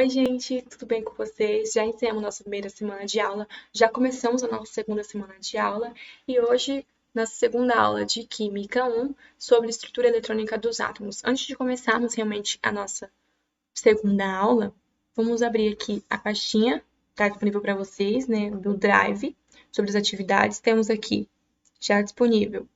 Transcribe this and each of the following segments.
Oi, gente, tudo bem com vocês? Já encerramos nossa primeira semana de aula, já começamos a nossa segunda semana de aula e hoje, na segunda aula de Química 1, sobre estrutura eletrônica dos átomos. Antes de começarmos realmente a nossa segunda aula, vamos abrir aqui a pastinha, está disponível para vocês, né, do Drive, sobre as atividades. Temos aqui já disponível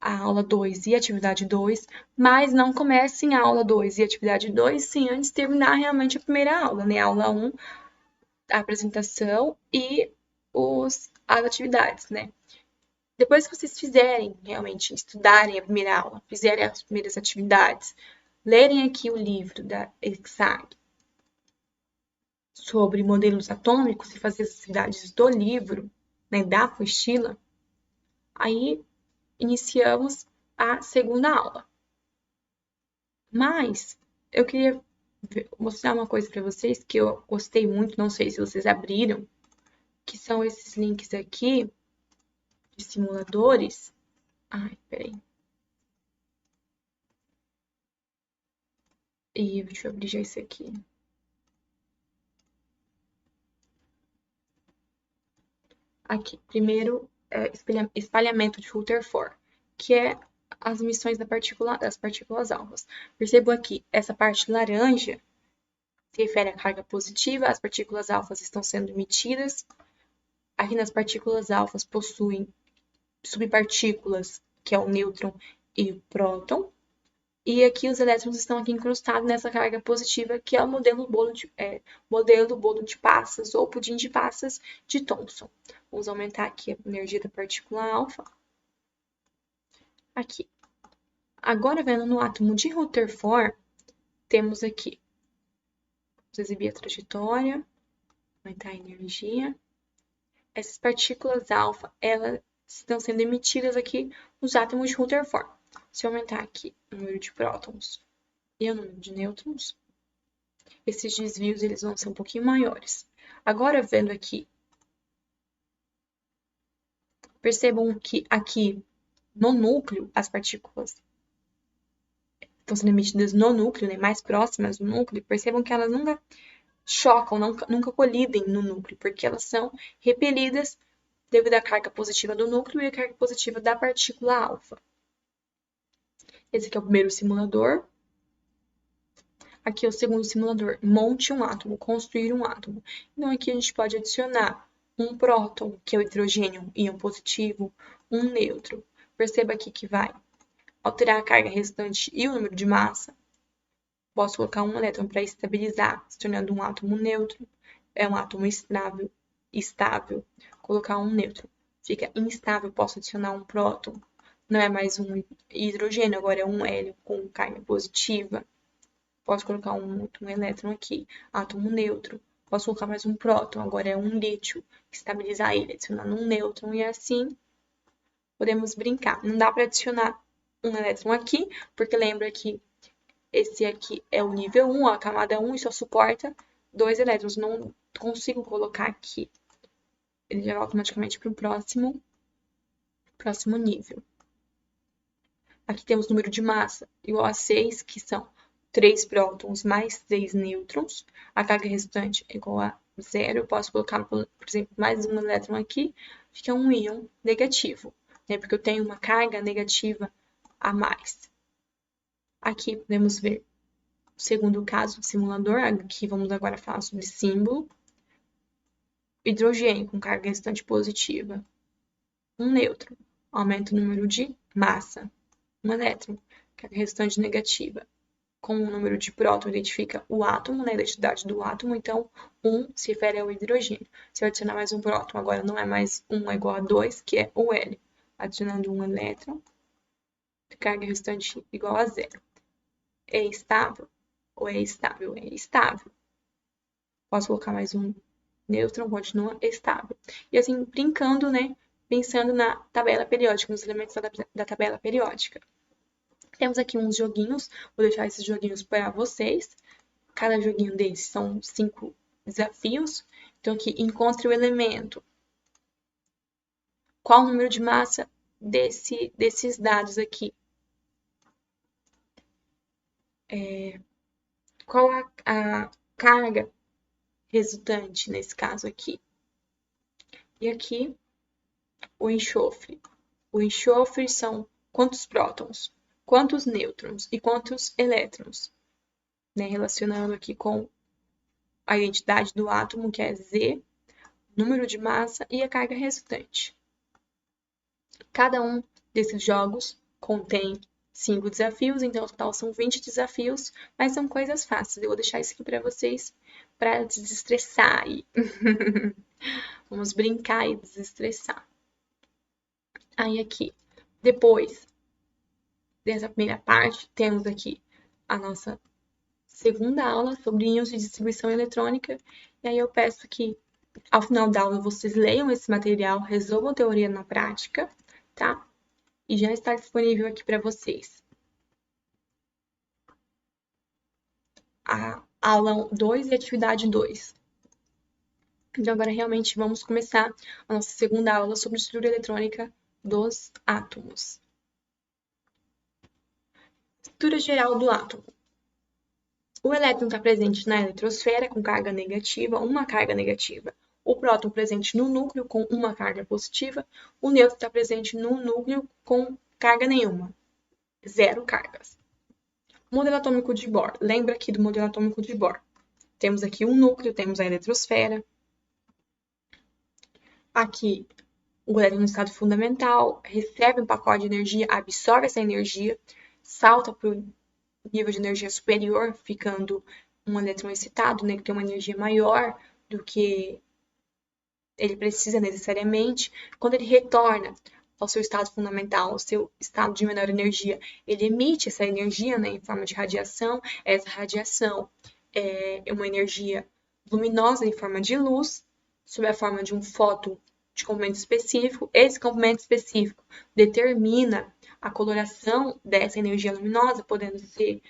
a aula 2 e a atividade 2, mas não comecem a aula 2 e a atividade 2 sem antes terminar realmente a primeira aula, né? A aula 1, a apresentação e as atividades, né? Depois que vocês fizerem, realmente, estudarem a primeira aula, fizerem as primeiras atividades, lerem aqui o livro da EXAG sobre modelos atômicos e fazer as atividades do livro, né, da apostila, aí iniciamos a segunda aula. Mas eu queria mostrar uma coisa para vocês que eu gostei muito, não sei se vocês abriram, que são esses links aqui de simuladores. Ai, peraí. E deixa eu abrir já esse aqui. Aqui, primeiro, espalhamento de Rutherford, que é as emissões das partículas alfas. Percebam aqui, essa parte laranja se refere à carga positiva, as partículas alfas estão sendo emitidas. Aqui nas partículas alfas possuem subpartículas, que é o nêutron e o próton. E aqui os elétrons estão aqui incrustados nessa carga positiva, que é o modelo bolo de passas ou pudim de passas de Thomson. Vamos aumentar aqui a energia da partícula alfa. Aqui. Agora, vendo no átomo de Rutherford, temos aqui. Vamos exibir a trajetória, aumentar a energia. Essas partículas alfa, elas estão sendo emitidas aqui nos átomos de Rutherford. Se eu aumentar aqui o número de prótons e o número de nêutrons, esses desvios eles vão ser um pouquinho maiores. Agora, vendo aqui, percebam que aqui no núcleo, as partículas estão sendo emitidas no núcleo, né, mais próximas do núcleo. Percebam que elas nunca chocam, nunca colidem no núcleo, porque elas são repelidas devido à carga positiva do núcleo e à carga positiva da partícula alfa. Esse aqui é o primeiro simulador. Aqui é o segundo simulador. Monte um átomo, construir um átomo. Então, aqui a gente pode adicionar um próton, que é o hidrogênio, íon positivo, um nêutron. Perceba aqui que vai alterar a carga restante e o número de massa. Posso colocar um elétron para estabilizar, se tornando um átomo neutro. É um átomo estável. Colocar um nêutron. Fica instável, posso adicionar um próton. Não é mais um hidrogênio, agora é um hélio com carga positiva. Posso colocar um elétron aqui, átomo neutro. Posso colocar mais um próton, agora é um lítio, estabilizar ele, adicionando um nêutron e assim podemos brincar. Não dá para adicionar um elétron aqui, porque lembra que esse aqui é o nível 1, a camada 1, e só suporta 2 elétrons. Não consigo colocar aqui. Ele já vai automaticamente para o próximo nível. Aqui temos o número de massa igual a 6, que são 3 prótons mais 3 nêutrons. A carga restante é igual a 0. Eu posso colocar, por exemplo, mais um elétron aqui, fica um íon negativo, né? Porque eu tenho uma carga negativa a mais. Aqui podemos ver o segundo caso do simulador. Aqui vamos agora falar sobre símbolo. Hidrogênio com carga restante positiva. Um nêutron. Aumenta o número de massa. Um elétron. Carga restante negativa. Com o número de próton, identifica o átomo, né, a identidade do átomo. Então, 1 se refere ao hidrogênio. Se eu adicionar mais um próton, agora não é mais 1 é igual a 2, que é o hélio. Adicionando um elétron, carga restante igual a 0. É estável ou é estável? É estável. Posso colocar mais um nêutron, continua estável. E assim, brincando, né, pensando na tabela periódica, nos elementos da tabela periódica. Temos aqui uns joguinhos, vou deixar esses joguinhos para vocês. Cada joguinho desses são 5 desafios. Então, aqui, encontre o elemento. Qual o número de massa desses dados aqui? Qual a carga resultante, nesse caso aqui. E aqui, o enxofre. O enxofre são quantos prótons, quantos nêutrons e quantos elétrons, né? Relacionando aqui com a identidade do átomo, que é Z, número de massa e a carga resultante. Cada um desses jogos contém 5 desafios, então, no total são 20 desafios, mas são coisas fáceis. Eu vou deixar isso aqui para vocês, para desestressar aí. Vamos brincar e desestressar. Aí, aqui, depois dessa primeira parte, temos aqui a nossa segunda aula sobre íons de distribuição eletrônica. E aí eu peço que, ao final da aula, vocês leiam esse material, resolvam teoria na prática, tá? E já está disponível aqui para vocês a aula 2 e atividade 2. Então, agora realmente vamos começar a nossa segunda aula sobre estrutura eletrônica dos átomos. Estrutura geral do átomo. O elétron está presente na eletrosfera com carga negativa, uma carga negativa. O próton presente no núcleo com uma carga positiva. O nêutron está presente no núcleo com carga nenhuma, 0 cargas. Modelo atômico de Bohr. Lembra aqui do modelo atômico de Bohr. Temos aqui um núcleo, temos a eletrosfera. Aqui, o elétron no estado fundamental recebe um pacote de energia, absorve essa energia, salta para o nível de energia superior, ficando um elétron excitado, né, que tem uma energia maior do que ele precisa necessariamente. Quando ele retorna ao seu estado fundamental, ao seu estado de menor energia, ele emite essa energia, né, em forma de radiação. Essa radiação é uma energia luminosa em forma de luz, sob a forma de um fóton de comprimento específico. Esse comprimento específico determina a coloração dessa energia luminosa, podendo ser,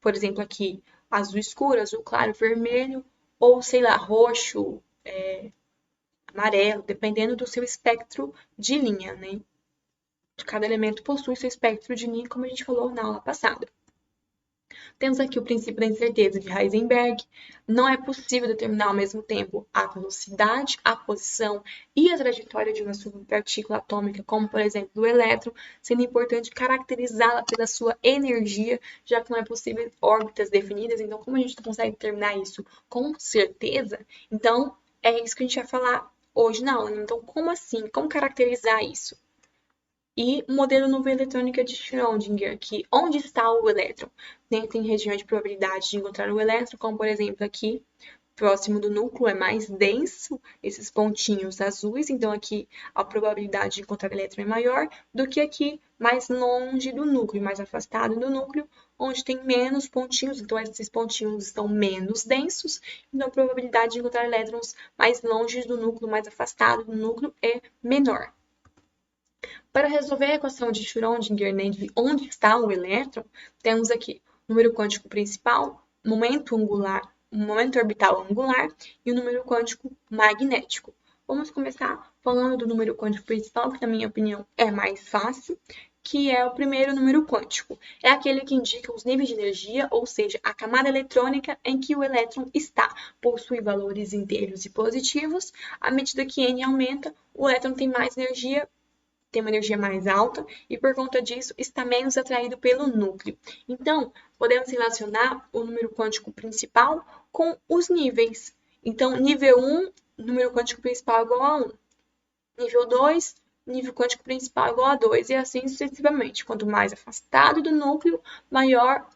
por exemplo, aqui, azul escuro, azul claro, vermelho, ou, sei lá, roxo, amarelo, dependendo do seu espectro de linha, né? Cada elemento possui seu espectro de linha, como a gente falou na aula passada. Temos aqui o princípio da incerteza de Heisenberg. Não é possível determinar ao mesmo tempo a velocidade, a posição e a trajetória de uma subpartícula atômica, como, por exemplo, do elétron, sendo importante caracterizá-la pela sua energia, já que não é possível órbitas definidas. Então, como a gente não consegue determinar isso com certeza, então é isso que a gente vai falar hoje na aula. Então, como assim? Como caracterizar isso? E o modelo nuvem eletrônica de Schrödinger, que onde está o elétron? Tem regiões de probabilidade de encontrar o elétron, como por exemplo aqui, próximo do núcleo, é mais denso, esses pontinhos azuis, então aqui a probabilidade de encontrar o elétron é maior do que aqui, mais longe do núcleo, mais afastado do núcleo, onde tem menos pontinhos, então esses pontinhos estão menos densos, então a probabilidade de encontrar elétrons mais longe do núcleo, mais afastado do núcleo é menor. Para resolver a equação de Schrödinger, né, de onde está o elétron, temos aqui o número quântico principal, momento orbital angular e o número quântico magnético. Vamos começar falando do número quântico principal, que na minha opinião é mais fácil, que é o primeiro número quântico. É aquele que indica os níveis de energia, ou seja, a camada eletrônica em que o elétron está. Possui valores inteiros e positivos. À medida que n aumenta, o elétron tem mais energia, tem uma energia mais alta e, por conta disso, está menos atraído pelo núcleo. Então, podemos relacionar o número quântico principal com os níveis. Então, nível 1, número quântico principal igual a 1. Nível 2, nível quântico principal igual a 2. E assim sucessivamente. Quanto mais afastado do núcleo, maior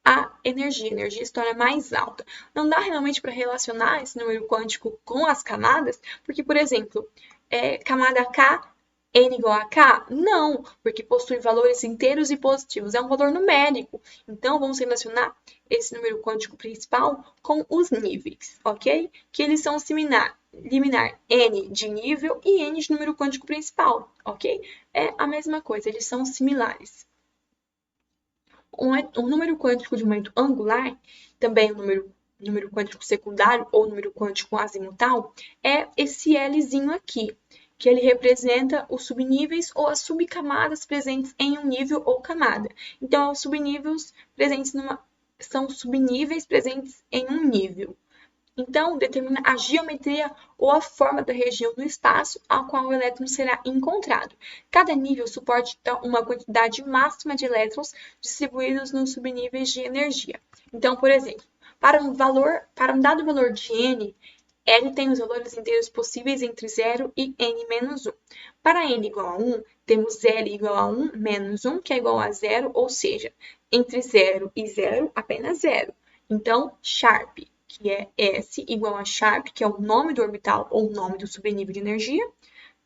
a energia se torna mais alta. Não dá realmente para relacionar esse número quântico com as camadas, porque, por exemplo, camada K, N igual a K? Não, porque possui valores inteiros e positivos. É um valor numérico. Então, vamos relacionar esse número quântico principal com os níveis, ok? Que eles são liminar N de nível e N de número quântico principal, ok? É a mesma coisa, eles são similares. O número quântico de momento angular, também o número quântico secundário ou número quântico azimutal, é esse Lzinho aqui, que ele representa os subníveis ou as subcamadas presentes em um nível ou camada. Então, os subníveis presentes são subníveis presentes em um nível, Então, determina a geometria ou a forma da região do espaço a qual o elétron será encontrado. Cada nível suporta uma quantidade máxima de elétrons distribuídos nos subníveis de energia. Então, por exemplo, para um dado valor de n, L tem os valores inteiros possíveis entre 0 e n menos 1. Para n igual a 1, temos L igual a 1 menos 1, que é igual a 0, ou seja, entre 0 e 0, apenas 0. Então, Sharp, que é S, igual a Sharp, que é o nome do orbital ou o nome do subnível de energia,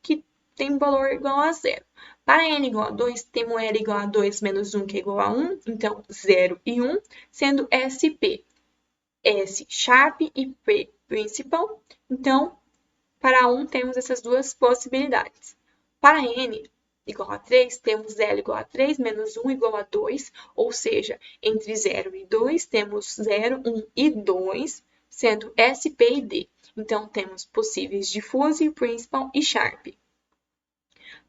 que tem um valor igual a 0. Para n igual a 2, temos L igual a 2 menos 1, que é igual a 1, então 0 e 1, sendo SP. S Sharp e P Principal. Então, para 1 temos essas duas possibilidades. Para n igual a 3, temos L igual a 3 menos 1 igual a 2, ou seja, entre 0 e 2 temos 0, 1 e 2, sendo S, P e D. Então, temos possíveis Diffuse, Principal e Sharp.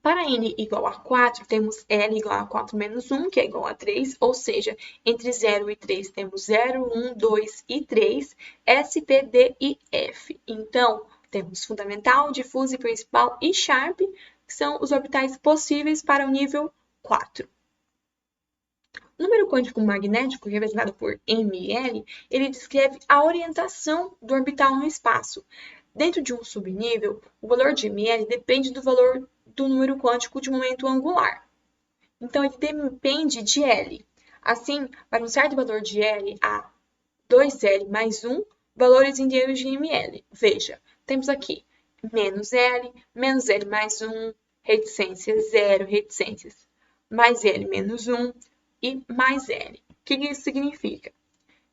Para n igual a 4, temos L igual a 4 menos 1, que é igual a 3, ou seja, entre 0 e 3 temos 0, 1, 2 e 3, S, P, D e F. Então, temos fundamental, difuso, principal e sharp, que são os orbitais possíveis para o nível 4. O número quântico magnético, representado por ml, ele descreve a orientação do orbital no espaço. Dentro de um subnível, o valor de ml depende do valor do número quântico de momento angular. Então, ele depende de L. Assim, para um certo valor de L, há 2L mais 1 valores inteiros de ml. Veja, temos aqui menos L mais 1, reticência 0, reticências mais L menos 1 e mais L. O que isso significa?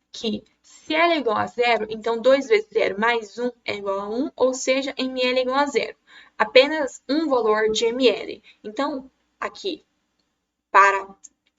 Que se L é igual a 0, então 2 vezes 0 mais 1 é igual a 1, ou seja, ml é igual a 0. Apenas um valor de ml. Então, aqui, para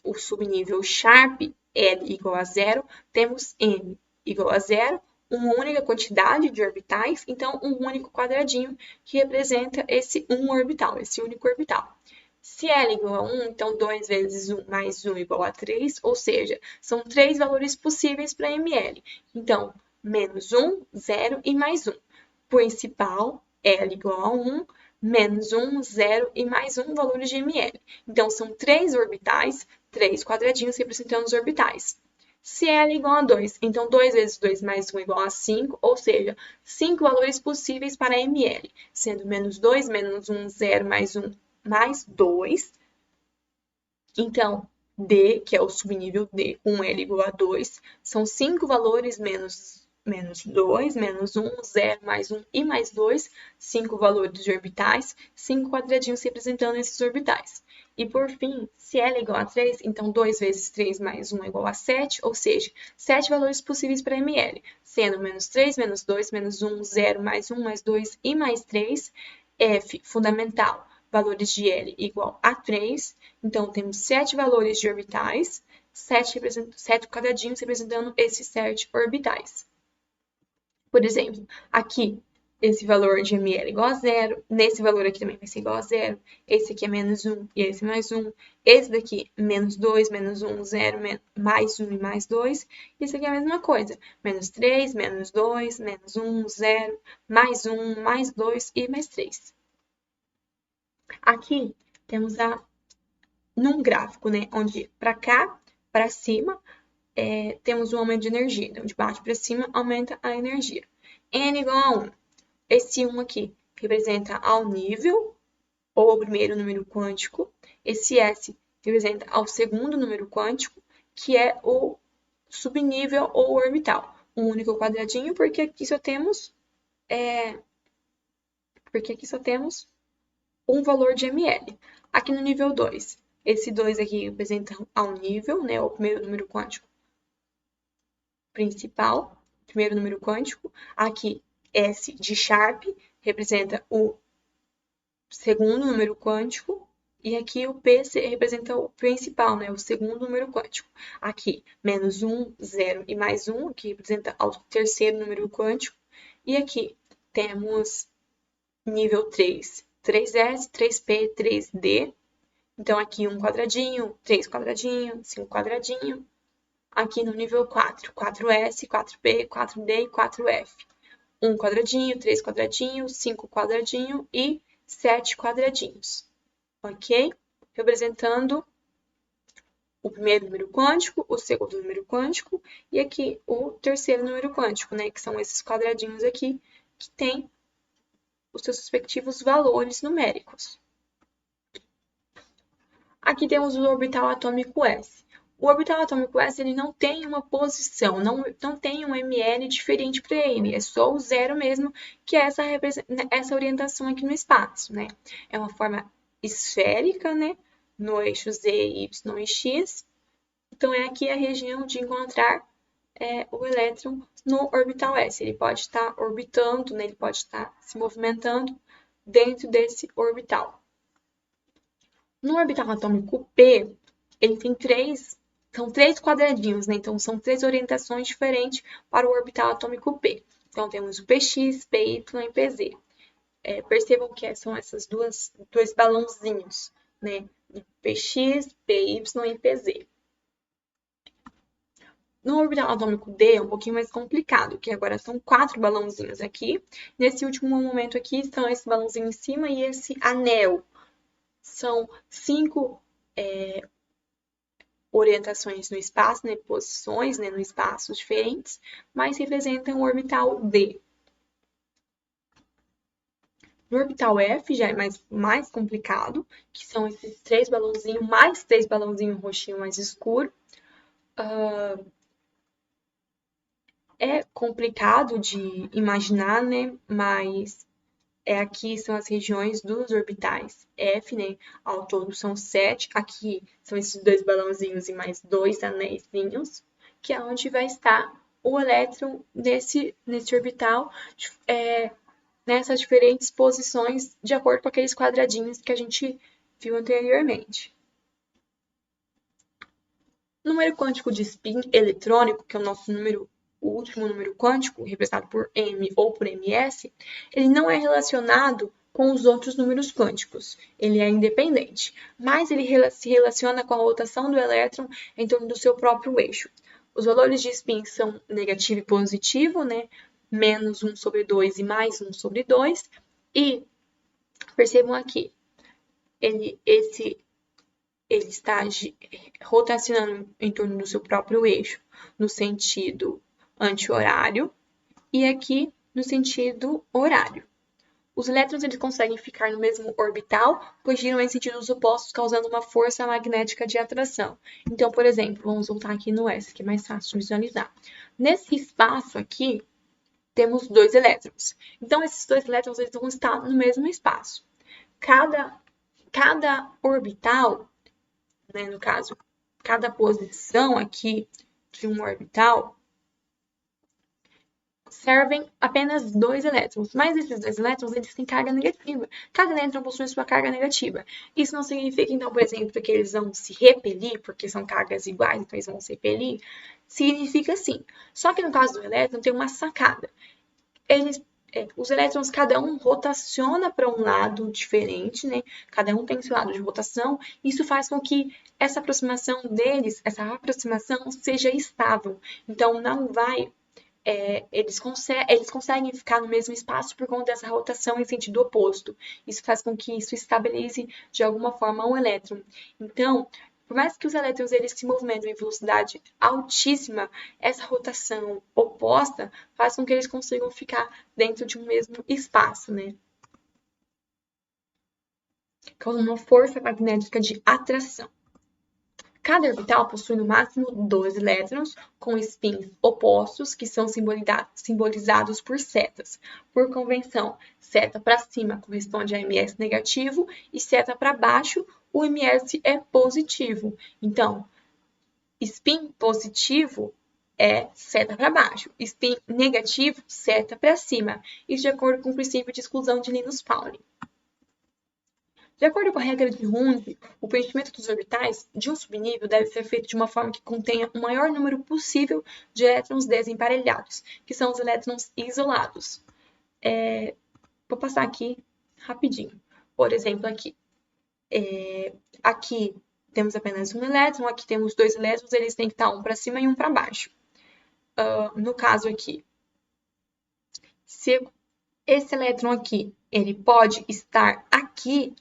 o subnível Sharp, L igual a 0, temos M igual a 0, uma única quantidade de orbitais, então um único quadradinho que representa esse orbital, esse único orbital. Se L igual a 1, então 2 vezes 1 mais 1 igual a 3, ou seja, são 3 valores possíveis para ml. Então, menos 1, 0 e mais 1. Principal, L igual a 1, menos 1, 0 e mais 1 valores de ml. Então, são 3 orbitais, 3 quadradinhos representando os orbitais. Se L igual a 2, então 2 vezes 2 mais 1 igual a 5, ou seja, 5 valores possíveis para ml, sendo menos 2, menos 1, 0, mais 1, mais 2. Então, D, que é o subnível D, 1L igual a 2, são 5 valores menos 2, menos 1, 0, mais 1 e mais 2, 5 valores de orbitais, 5 quadradinhos representando esses orbitais. E por fim, se L é igual a 3, então 2 vezes 3 mais 1 é igual a 7, ou seja, 7 valores possíveis para ml, sendo menos 3, menos 2, menos 1, 0, mais 1, mais 2 e mais 3, F, fundamental, valores de L igual a 3, então temos 7 valores de orbitais, 7 quadradinhos representando esses 7 orbitais. Por exemplo, aqui, esse valor de ml igual a 0, nesse valor aqui também vai ser igual a 0, esse aqui é menos 1 e esse mais 1, esse daqui menos 2, menos 1, 0, mais 1 e mais 2, esse aqui é a mesma coisa, menos 3, menos 2, menos 1, 0, mais 1, mais 2 e mais 3. Aqui temos num gráfico, né, onde para cá, para cima, temos um aumento de energia. Então, de baixo para cima, aumenta a energia. N igual a 1. Esse 1 aqui representa ao nível, ou ao primeiro número quântico. Esse S representa ao segundo número quântico, que é o subnível ou orbital. Um único quadradinho, porque aqui só temos um valor de ml. Aqui no nível 2, esse 2 aqui representa ao nível, né, o primeiro número quântico principal, primeiro número quântico. Aqui, S de Sharp representa o segundo número quântico. E aqui o P representa o principal, né, o segundo número quântico. Aqui, menos 1, 0 e mais 1, que representa o terceiro número quântico. E aqui temos nível 3, 3S, 3P, 3D. Então, aqui um quadradinho, 3 quadradinho, 5 quadradinho. Aqui no nível 4, 4S, 4P, 4D e 4F. um quadradinho, 3 quadradinhos, 5 quadradinhos e 7 quadradinhos, ok? Representando o primeiro número quântico, o segundo número quântico e aqui o terceiro número quântico, né? Que são esses quadradinhos aqui que tem os seus respectivos valores numéricos. Aqui temos o orbital atômico S. O orbital atômico S ele não tem uma posição, não tem um ML diferente para ele, é só o zero mesmo, que é essa orientação aqui no espaço, né? É uma forma esférica, né? No eixo Z, Y e X. Então, é aqui a região de encontrar o elétron no orbital S. Ele pode estar orbitando, né? Ele pode estar se movimentando dentro desse orbital. No orbital atômico P, ele tem são três quadradinhos, né? Então, são três orientações diferentes para o orbital atômico P. Então, temos o PX, PY e PZ. Percebam que são esses dois balãozinhos, né? PX, PY e PZ. No orbital atômico D é um pouquinho mais complicado, que agora são 4 balãozinhos aqui. Nesse último momento aqui, estão esse balãozinho em cima e esse anel. São 5 orientações no espaço, né, posições, né, no espaço diferentes, mas representam o orbital D. No orbital F já é mais complicado, que são esses 3 balãozinhos, mais 3 balãozinhos roxinho mais escuro. É complicado de imaginar, né, mas aqui são as regiões dos orbitais F, né? Ao todo são 7. Aqui são esses 2 balãozinhos e mais 2 anéisinhos, que é onde vai estar o elétron nesse orbital, nessas diferentes posições, de acordo com aqueles quadradinhos que a gente viu anteriormente. O número quântico de spin eletrônico, que é o nosso o último número quântico, representado por M ou por MS, ele não é relacionado com os outros números quânticos. Ele é independente, mas ele se relaciona com a rotação do elétron em torno do seu próprio eixo. Os valores de spin são negativo e positivo, né? Menos 1 sobre 2 e mais 1 sobre 2. E percebam aqui, ele está rotacionando em torno do seu próprio eixo, no sentido anti-horário, e aqui no sentido horário. Os elétrons eles conseguem ficar no mesmo orbital, pois giram em sentidos opostos, causando uma força magnética de atração. Então, por exemplo, vamos voltar aqui no S, que é mais fácil de visualizar. Nesse espaço aqui, temos 2 elétrons. Então, esses 2 elétrons eles vão estar no mesmo espaço. Cada orbital, né, no caso, cada posição aqui de um orbital, servem apenas 2 elétrons, mas esses 2 elétrons eles têm carga negativa. Cada elétron possui sua carga negativa. Isso não significa, então, por exemplo, que eles vão se repelir, porque são cargas iguais, então eles vão se repelir. Significa sim. Só que no caso do elétron tem uma sacada. Os elétrons, cada um rotaciona para um lado diferente, né? Cada um tem seu lado de rotação. Isso faz com que essa aproximação deles, essa aproximação seja estável. Então, não vai eles conseguem ficar no mesmo espaço por conta dessa rotação em sentido oposto. Isso faz com que isso estabilize de alguma forma o elétron. Então, por mais que os elétrons eles se movimentem em velocidade altíssima, essa rotação oposta faz com que eles consigam ficar dentro de um mesmo espaço, né? Causa uma força magnética de atração. Cada orbital possui no máximo 2 elétrons com spins opostos, que são simbolizados por setas. Por convenção, seta para cima corresponde a MS negativo e seta para baixo, o MS é positivo. Então, spin positivo é seta para baixo, spin negativo, seta para cima. Isso de acordo com o princípio de exclusão de Linus Pauling. De acordo com a regra de Hund, o preenchimento dos orbitais de um subnível deve ser feito de uma forma que contenha o maior número possível de elétrons desemparelhados, que são os elétrons isolados. Vou passar aqui rapidinho. Por exemplo, aqui temos apenas um elétron, aqui temos 2 elétrons, eles têm que estar um para cima e um para baixo. No caso aqui, Se esse elétron aqui, ele pode estar aqui,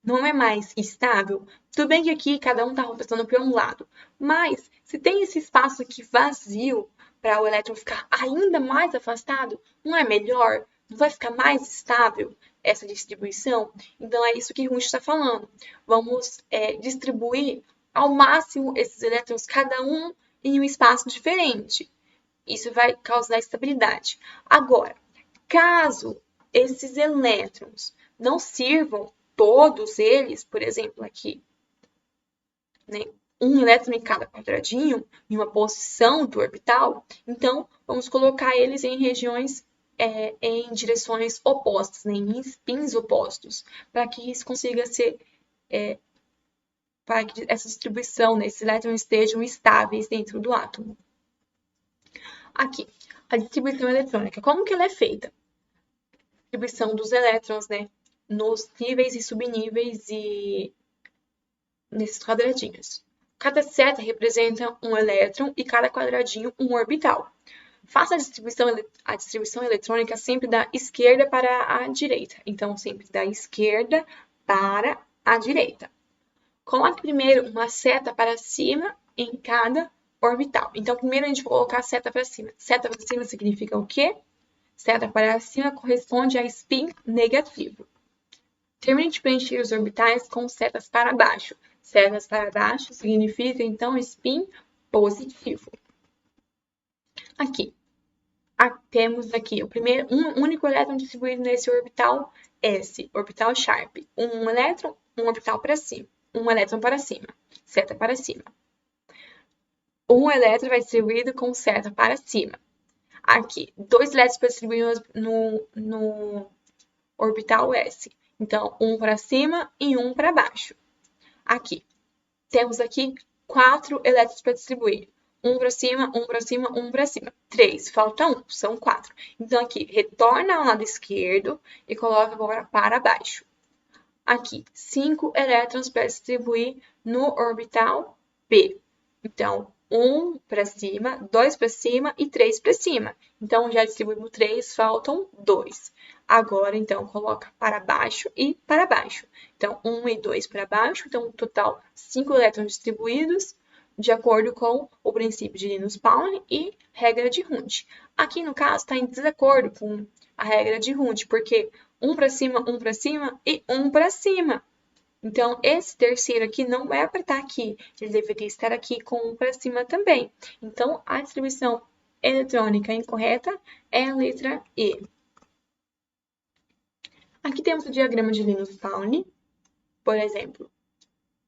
não é mais estável. Tudo bem que aqui cada um está rotando para um lado, mas se tem esse espaço aqui vazio para o elétron ficar ainda mais afastado, não é melhor? Não vai ficar mais estável essa distribuição? Então é isso que Wundt está falando. Vamos distribuir ao máximo esses elétrons, cada um em um espaço diferente. Isso vai causar estabilidade. Agora, caso esses elétrons não sirvam, todos eles, por exemplo, aqui, né, um elétron em cada quadradinho, em uma posição do orbital, então vamos colocar eles em regiões, em direções opostas, né, em spins opostos, para que isso consiga ser, para que essa distribuição, né, esses elétrons estejam estáveis dentro do átomo. Aqui, a distribuição eletrônica, como que ela é feita? Distribuição dos elétrons, né, nos níveis e subníveis e nesses quadradinhos. Cada seta representa um elétron e cada quadradinho um orbital. Faça a distribuição eletrônica sempre da esquerda para a direita. Então, sempre da esquerda para a direita. Coloque primeiro uma seta para cima em cada orbital. Então, primeiro a gente vai colocar a seta para cima. Seta para cima significa o quê? Seta para cima corresponde a spin negativo. Termine de preencher os orbitais com setas para baixo. Setas para baixo significa, então, spin positivo. Aqui. Temos aqui um único elétron distribuído nesse orbital S, orbital Sharp. Um elétron, um orbital para cima. Um elétron para cima. Seta para cima. Um elétron vai distribuído com seta para cima. Aqui, 2 elétrons distribuídos no orbital S. Então, um para cima e um para baixo. Aqui, temos aqui 4 elétrons para distribuir. Um para cima, um para cima, um para cima. 3, falta 1, são 4. Então, aqui, retorna ao lado esquerdo e coloca agora para baixo. Aqui, 5 elétrons para distribuir no orbital P. Então, 1 para cima, 2 para cima e 3 para cima. Então, já distribuímos 3, faltam 2. Agora, então, coloca para baixo e para baixo. Então, 1 e 2 para baixo. Então, no total, 5 elétrons distribuídos, de acordo com o princípio de Linus-Pauling e regra de Hund. Aqui, no caso, está em desacordo com a regra de Hund, porque 1 para cima e 1 para cima. Então, esse terceiro aqui não é para estar aqui, ele deveria estar aqui com 1 para cima também. Então, a distribuição eletrônica incorreta é a letra E. Aqui temos o diagrama de Linus-Pauling, por exemplo,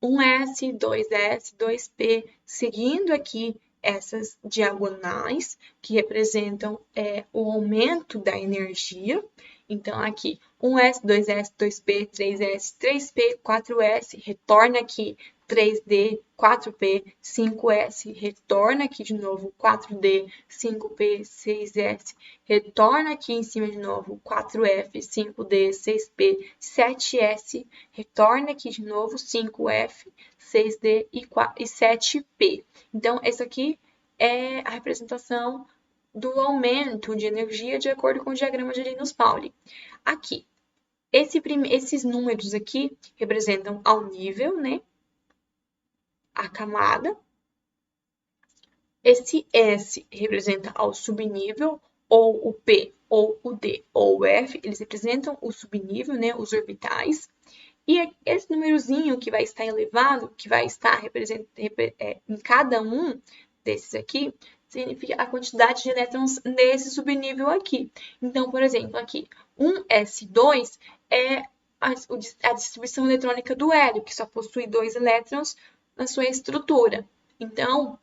1s, 2s, 2p, seguindo aqui essas diagonais que representam o aumento da energia. Então, aqui, 1s, 2s, 2p, 3s, 3p, 4s, retorna aqui 3d, 4p, 5s, retorna aqui de novo 4d, 5p, 6s, retorna aqui em cima de novo 4f, 5d, 6p, 7s, retorna aqui de novo 5f, 6d e 7p. Então, essa aqui é a representação do aumento de energia de acordo com o diagrama de Linus-Pauling. Aqui, esses números aqui representam ao nível, né? A camada. Esse S representa ao subnível, ou o P, ou o D, ou o F, eles representam o subnível, né? Os orbitais. E esse númerozinho que vai estar elevado, que vai estar em cada um desses aqui, significa a quantidade de elétrons nesse subnível aqui. Então, por exemplo, aqui, 1s2 é a distribuição eletrônica do hélio, que só possui 2 elétrons na sua estrutura. Então,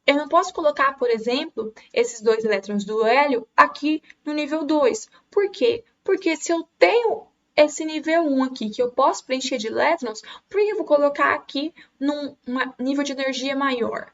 eu não posso colocar, por exemplo, esses 2 elétrons do hélio aqui no nível 2. Por quê? Porque se eu tenho esse nível 1 aqui, que eu posso preencher de elétrons, por que eu vou colocar aqui num nível de energia maior?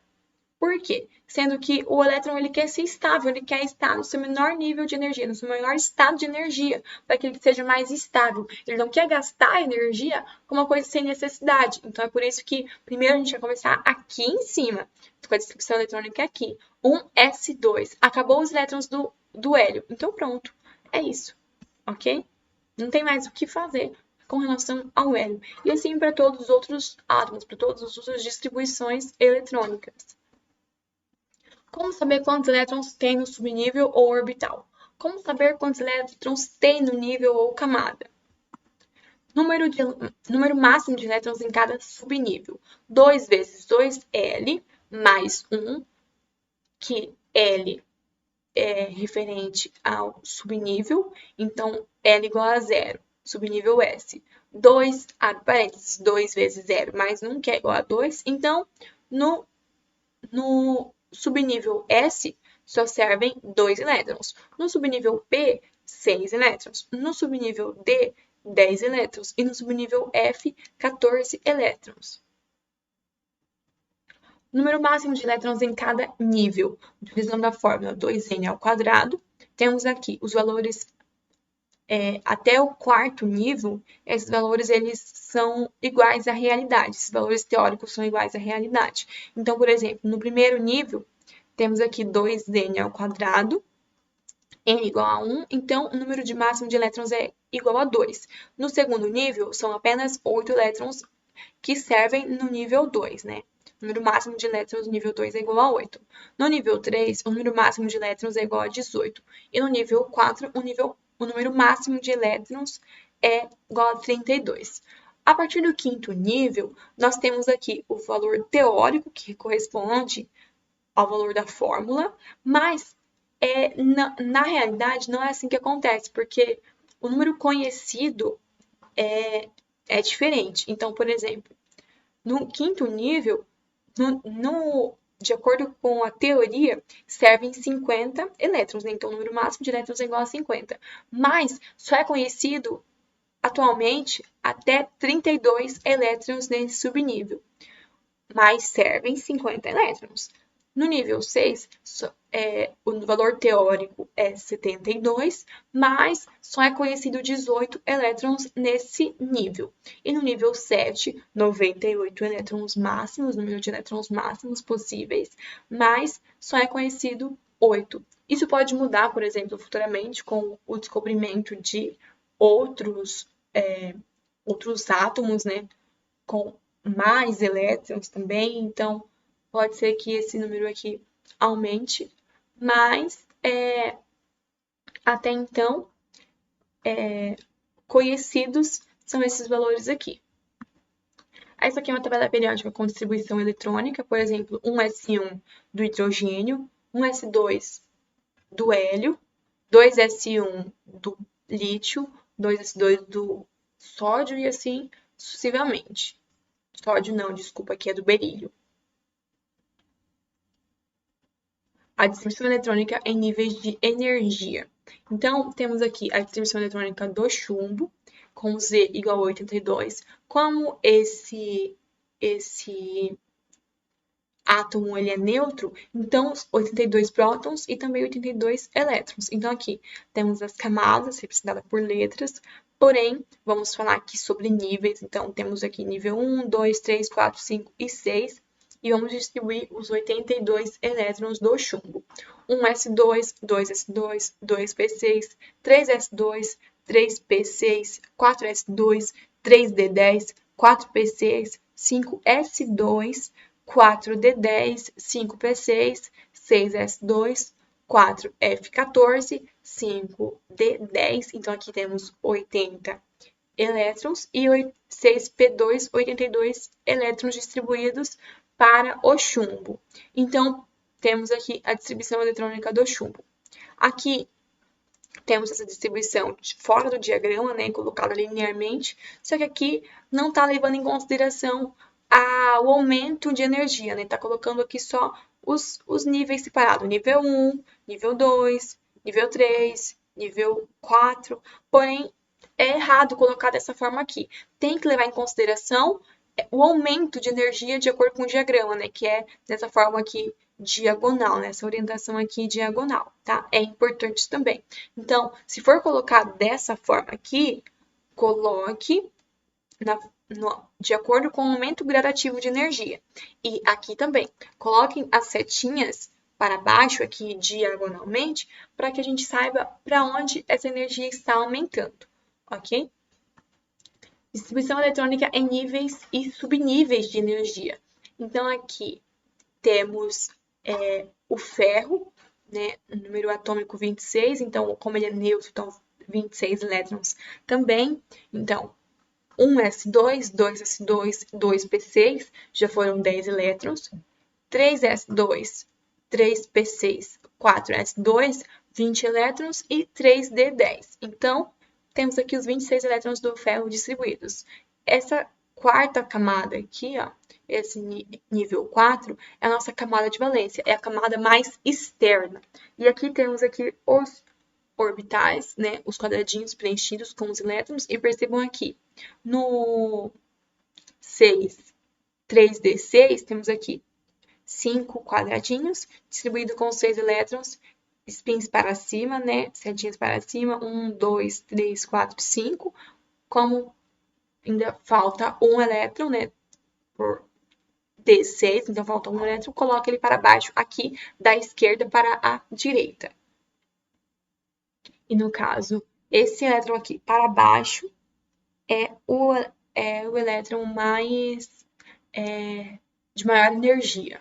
Por quê? Sendo que o elétron ele quer ser estável, ele quer estar no seu menor nível de energia, no seu maior estado de energia, para que ele seja mais estável. Ele não quer gastar energia com uma coisa sem necessidade. Então, é por isso que primeiro a gente vai começar aqui em cima, com a distribuição eletrônica aqui. 1s2. Acabou os elétrons do hélio. Então, pronto. É isso, ok? Não tem mais o que fazer com relação ao hélio. E assim para todos os outros átomos, para todas as outras distribuições eletrônicas. Como saber quantos elétrons tem no subnível ou orbital? Como saber quantos elétrons tem no nível ou camada? Número máximo de elétrons em cada subnível. 2 vezes 2L mais 1, que L é referente ao subnível, então L igual a 0, subnível S. 2, abre parênteses, 2 vezes 0 mais 1, que é igual a 2. Então, no subnível S, só servem 2 elétrons. No subnível P, 6 elétrons. No subnível D, 10 elétrons. E no subnível F, 14 elétrons. Número máximo de elétrons em cada nível. Divisão da fórmula 2n ao quadrado. Temos aqui os valores até o quarto nível, esses valores eles são iguais à realidade. Esses valores teóricos são iguais à realidade. Então, por exemplo, no primeiro nível, temos aqui 2n ao quadrado, n igual a 1, então o número de máximo de elétrons é igual a 2. No segundo nível, são apenas 8 elétrons que servem no nível 2, né? O número máximo de elétrons no nível 2 é igual a 8. No nível 3, o número máximo de elétrons é igual a 18. E no nível 4, o número máximo de elétrons é igual a 32. A partir do quinto nível, nós temos aqui o valor teórico, que corresponde ao valor da fórmula, mas na realidade não é assim que acontece, porque o número conhecido é diferente. Então, por exemplo, no quinto nível, de acordo com a teoria, servem 50 elétrons, né? Então o número máximo de elétrons é igual a 50. Mas só é conhecido atualmente até 32 elétrons nesse subnível. Mas servem 50 elétrons. No nível 6, o valor teórico é 72, mas só é conhecido 18 elétrons nesse nível. E no nível 7, 98 elétrons máximos, número de elétrons máximos possíveis, mas só é conhecido 8. Isso pode mudar, por exemplo, futuramente com o descobrimento de outros átomos, né, com mais elétrons também, então pode ser que esse número aqui aumente, mas até então conhecidos são esses valores aqui. Essa aqui é uma tabela periódica com distribuição eletrônica, por exemplo, 1s1 do hidrogênio, 1s2 do hélio, 2s1 do lítio, 2s2 do sódio e assim sucessivamente. Sódio não, desculpa, aqui é do berílio. A distribuição eletrônica em níveis de energia. Então, temos aqui a distribuição eletrônica do chumbo, com Z igual a 82. Como esse átomo ele é neutro, então 82 prótons e também 82 elétrons. Então, aqui temos as camadas representadas por letras, porém, vamos falar aqui sobre níveis. Então, temos aqui nível 1, 2, 3, 4, 5 e 6. E vamos distribuir os 82 elétrons do chumbo. 1s2, 2s2, 2p6, 3s2, 3p6, 4s2, 3d10, 4p6, 5s2, 4d10, 5p6, 6s2, 4f14, 5d10. Então, aqui temos 80 elétrons e 6p2, 82 elétrons distribuídos para o chumbo. Então, temos aqui a distribuição eletrônica do chumbo. Aqui temos essa distribuição fora do diagrama, né, colocada linearmente, só que aqui não está levando em consideração o aumento de energia, né? Está colocando aqui só os níveis separados, nível 1, nível 2, nível 3, nível 4, porém é errado colocar dessa forma aqui. Tem que levar em consideração o aumento de energia de acordo com o diagrama, né? Que é dessa forma aqui diagonal, né? Essa orientação aqui diagonal, tá? É importante também. Então, se for colocar dessa forma aqui, coloque de acordo com o aumento gradativo de energia. E aqui também, coloquem as setinhas para baixo aqui diagonalmente, para que a gente saiba para onde essa energia está aumentando, ok? Distribuição eletrônica em níveis e subníveis de energia. Então, aqui temos o ferro, né, número atômico 26, então, como ele é neutro, então 26 elétrons também. Então, 1s2, 2s2, 2p6, já foram 10 elétrons. 3s2, 3p6, 4s2, 20 elétrons e 3d10. Então, temos aqui os 26 elétrons do ferro distribuídos. Essa quarta camada aqui, ó, esse nível 4, é a nossa camada de valência, é a camada mais externa. E aqui temos aqui os orbitais, né, os quadradinhos preenchidos com os elétrons, e percebam aqui, no 3d6, temos aqui 5 quadradinhos, distribuído com 6 elétrons, spins para cima, né, setinhas para cima, 1, 2, 3, 4, 5, como ainda falta um elétron, né, por D6, então falta um elétron, coloca ele para baixo aqui, da esquerda para a direita. E no caso, esse elétron aqui para baixo é o elétron mais de maior energia.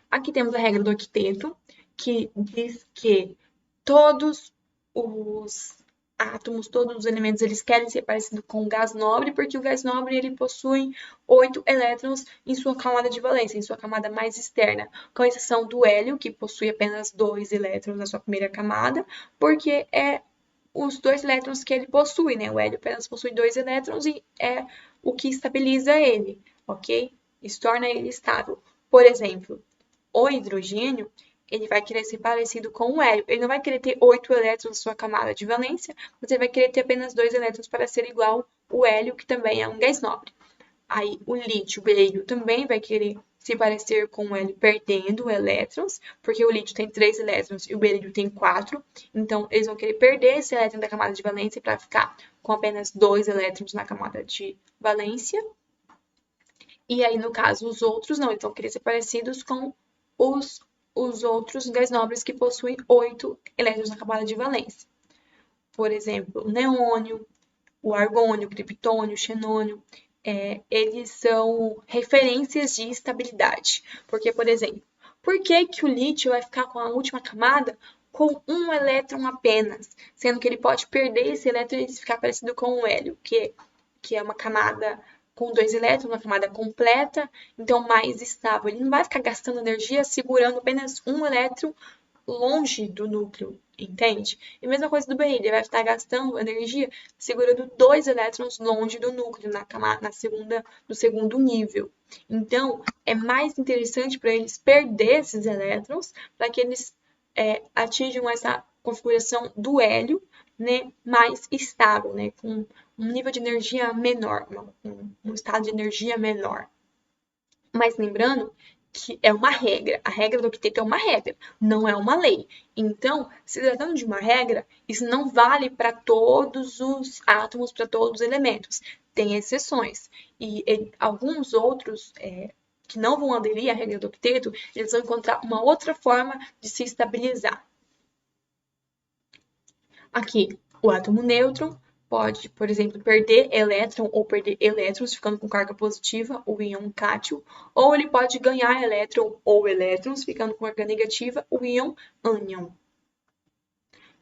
Aqui temos a regra do octeto, que diz que todos os átomos, todos os elementos, eles querem ser parecidos com o gás nobre, porque o gás nobre ele possui 8 elétrons em sua camada de valência, em sua camada mais externa, com exceção do hélio, que possui apenas 2 elétrons na sua primeira camada, porque é os 2 elétrons que ele possui, né? O hélio apenas possui 2 elétrons e é o que estabiliza ele, ok? Isso torna ele estável. Por exemplo, o hidrogênio, ele vai querer ser parecido com o hélio. Ele não vai querer ter 8 elétrons na sua camada de valência, mas ele vai querer ter apenas 2 elétrons para ser igual ao hélio, que também é um gás nobre. Aí, o lítio, o berilo, também vai querer se parecer com o hélio perdendo elétrons, porque o lítio tem 3 elétrons e o berilo tem 4. Então, eles vão querer perder esse elétron da camada de valência para ficar com apenas 2 elétrons na camada de valência. E aí, no caso, os outros não, eles vão querer ser parecidos com os outros gás nobres que possuem 8 elétrons na camada de valência. Por exemplo, o neônio, o argônio, o criptônio, o xenônio, eles são referências de estabilidade. Porque, por exemplo, por que o lítio vai ficar com a última camada com um elétron apenas, sendo que ele pode perder esse elétron e ficar parecido com o hélio, que é uma camada com 2 elétrons, uma camada completa, então mais estável. Ele não vai ficar gastando energia segurando apenas um elétron longe do núcleo, entende? E a mesma coisa do berilo, ele vai estar gastando energia segurando 2 elétrons longe do núcleo, no segundo nível. Então, é mais interessante para eles perder esses elétrons, para que eles atinjam essa configuração do hélio, né, mais estável, né, com um nível de energia menor, um estado de energia menor. Mas lembrando que é uma regra, a regra do octeto é uma regra, não é uma lei. Então, se tratando de uma regra, isso não vale para todos os átomos, para todos os elementos. Tem exceções. E alguns outros que não vão aderir à regra do octeto, eles vão encontrar uma outra forma de se estabilizar. Aqui, o átomo nêutron pode, por exemplo, perder elétron ou perder elétrons, ficando com carga positiva, o íon cátion, ou ele pode ganhar elétron ou elétrons, ficando com carga negativa, o íon ânion.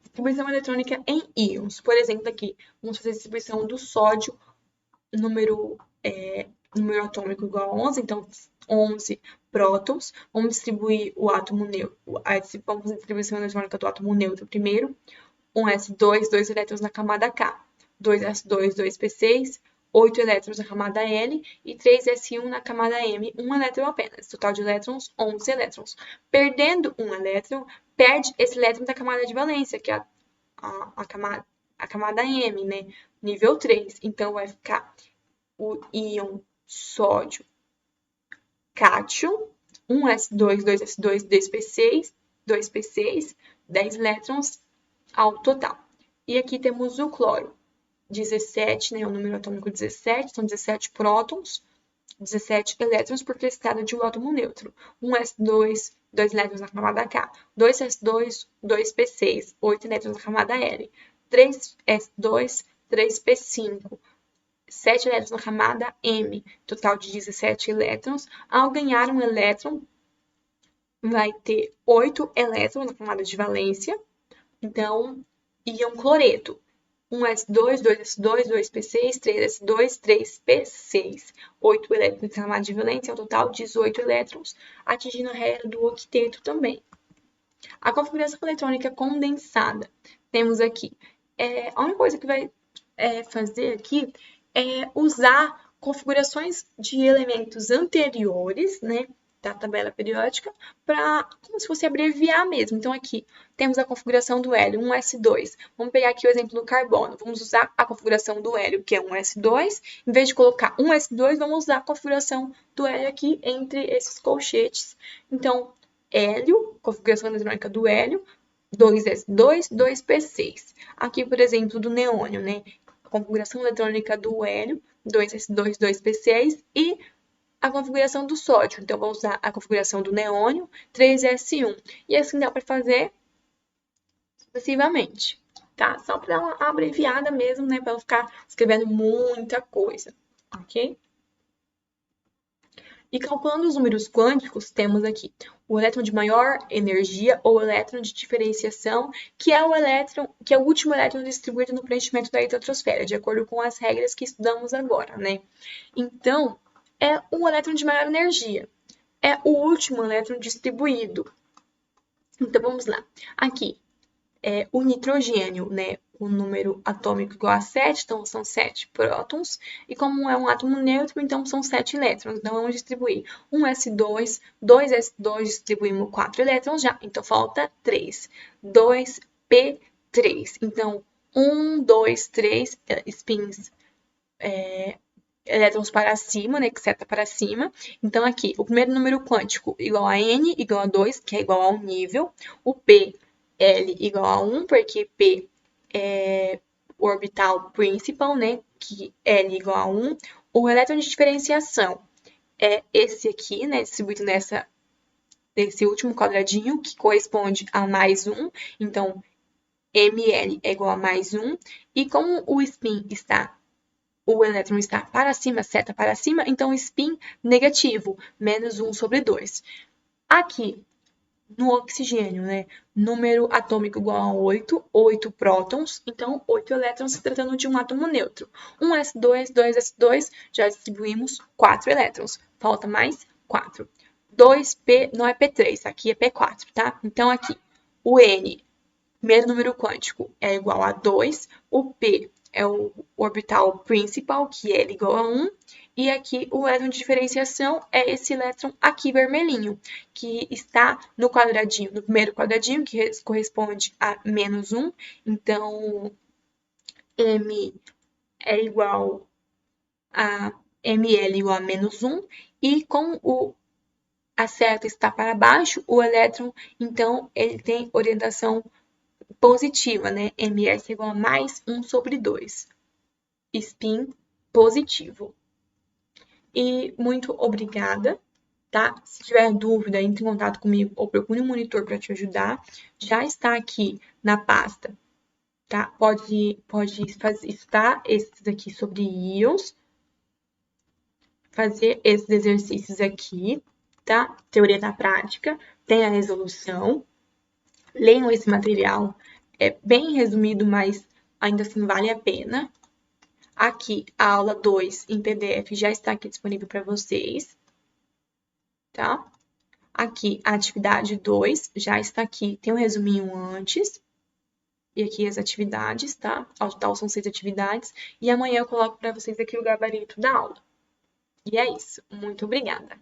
Distribuição eletrônica em íons. Por exemplo, aqui, vamos fazer a distribuição do sódio, número atômico igual a 11, então 11 prótons. Vamos distribuir o átomo neutro, vamos fazer a distribuição eletrônica do átomo neutro primeiro. 1s2, 2 elétrons na camada K, 2s2, 2p6, 8 elétrons na camada L e 3s1 na camada M, 1 elétron apenas. Total de elétrons, 11 elétrons. Perdendo um elétron, perde esse elétron da camada de valência, que é a camada M, né? Nível 3. Então, vai ficar o íon sódio cátion, 1s2, 2s2, 2p6, 2p6, 10 elétrons ao total. E aqui temos o cloro, 17, né, o número atômico 17, são 17 prótons, 17 elétrons por estado de um átomo neutro. 1s2, 2 elétrons na camada K. 2s2, 2p6, 8 elétrons na camada L. 3s2, 3p5, 7 elétrons na camada M. Total de 17 elétrons. Ao ganhar um elétron, vai ter 8 elétrons na camada de valência. Então, íon cloreto. 1s2, 2s2, 2p6, 3s2, 3p6. 8 elétrons na camada de valência, ao total 18 elétrons, atingindo a regra do octeto também. A configuração eletrônica condensada. Temos aqui. A única coisa que vai fazer aqui é usar configurações de elementos anteriores, né, da tabela periódica, para como se fosse abreviar mesmo. Então, aqui temos a configuração do hélio, 1s2. Vamos pegar aqui o exemplo do carbono. Vamos usar a configuração do hélio, que é 1s2. Em vez de colocar 1s2, vamos usar a configuração do hélio aqui entre esses colchetes. Então, hélio, configuração eletrônica do hélio, 2s2, 2p6. Aqui, por exemplo, do neônio, né? A configuração eletrônica do hélio, 2s2, 2p6 e a configuração do sódio. Então, vamos usar a configuração do neônio, 3s1. E assim dá para fazer sucessivamente, tá? Só para dar uma abreviada mesmo, né? Para não ficar escrevendo muita coisa, ok? E calculando os números quânticos, temos aqui o elétron de maior energia ou elétron de diferenciação, que é o último elétron distribuído no preenchimento da hidrotrosfera, de acordo com as regras que estudamos agora, né? Então, é um elétron de maior energia. É o último elétron distribuído. Então, vamos lá. Aqui, o nitrogênio, né? O número atômico igual a 7, então são 7 prótons. E como é um átomo neutro, então são 7 elétrons. Então, vamos distribuir 1s2, 2s2, distribuímos 4 elétrons já. Então, falta 3. 2p3. Então, 1, 2, 3 spins elétrons para cima, né, que seta para cima. Então, aqui, o primeiro número quântico igual a n igual a 2, que é igual ao nível. O p, L igual a 1, porque p é o orbital principal, né, que L igual a 1. O elétron de diferenciação é esse aqui, né, distribuído nesse último quadradinho, que corresponde a mais 1. Então, ml é igual a mais 1. E como o elétron está para cima, seta para cima, então spin negativo, menos 1 sobre 2. Aqui, no oxigênio, né, número atômico igual a 8, 8 prótons, então 8 elétrons se tratando de um átomo neutro. 1s2, 2s2, já distribuímos 4 elétrons, falta mais 4. 2p, não é p3, aqui é p4, tá? Então aqui, o n, primeiro número quântico, é igual a 2, o p é o orbital principal, que é igual a 1, e aqui o elétron de diferenciação é esse elétron aqui vermelhinho, que está no quadradinho, no primeiro quadradinho, que corresponde a menos 1, então M é igual a ml igual a menos 1, e com a seta está para baixo, o elétron, então, ele tem orientação positiva, né? ms é igual a mais 1 sobre 2. Spin positivo. E muito obrigada, tá? Se tiver dúvida, entre em contato comigo ou procure um monitor para te ajudar. Já está aqui na pasta, tá? Pode estudar esses aqui sobre íons, fazer esses exercícios aqui, tá? Teoria da prática, tem a resolução. Leiam esse material, é bem resumido, mas ainda assim vale a pena. Aqui, a aula 2 em PDF já está aqui disponível para vocês, tá? Aqui, a atividade 2 já está aqui, tem um resuminho antes. E aqui as atividades, tá? Ao total são 6 atividades. E amanhã eu coloco para vocês aqui o gabarito da aula. E é isso. Muito obrigada!